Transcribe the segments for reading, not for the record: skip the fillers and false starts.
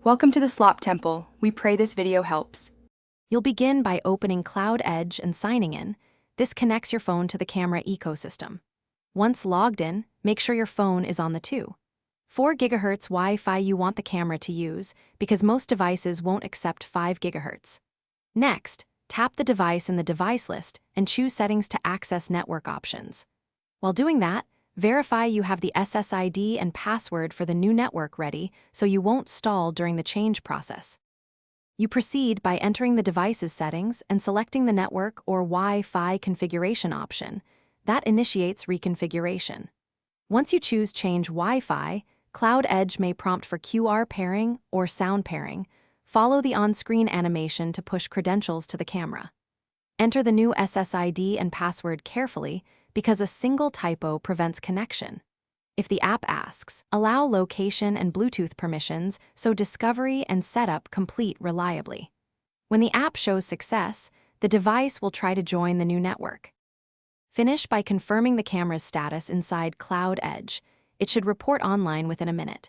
Welcome to the Slop Temple. We pray this video helps. You'll begin by opening Cloudedge and signing in. This connects your phone to the camera ecosystem. Once logged in, make sure your phone is on the 4 GHz Wi-Fi you want the camera to use because most devices won't accept 5 GHz. Next, tap the device in the device list and choose settings to access network options. While doing that, verify you have the SSID and password for the new network ready so you won't stall during the change process. You proceed by entering the device's settings and selecting the network or Wi-Fi configuration option. That initiates reconfiguration. Once you choose Change Wi-Fi, Cloudedge may prompt for QR pairing or sound pairing. Follow the on-screen animation to push credentials to the camera. Enter the new SSID and password carefully because a single typo prevents connection. If the app asks, allow location and Bluetooth permissions so discovery and setup complete reliably. When the app shows success, the device will try to join the new network. Finish by confirming the camera's status inside Cloudedge. It should report online within a minute.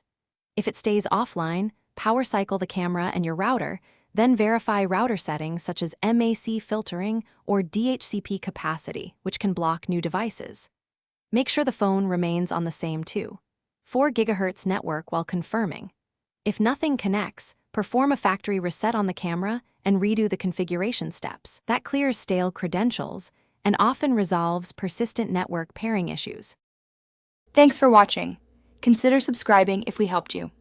If it stays offline, power cycle the camera and your router, then verify router settings such as MAC filtering or DHCP capacity, which can block new devices. Make sure the phone remains on the same 4 GHz network while confirming. If nothing connects, perform a factory reset on the camera and redo the configuration steps. That clears stale credentials and often resolves persistent network pairing issues. Thanks for watching. Consider subscribing if we helped you.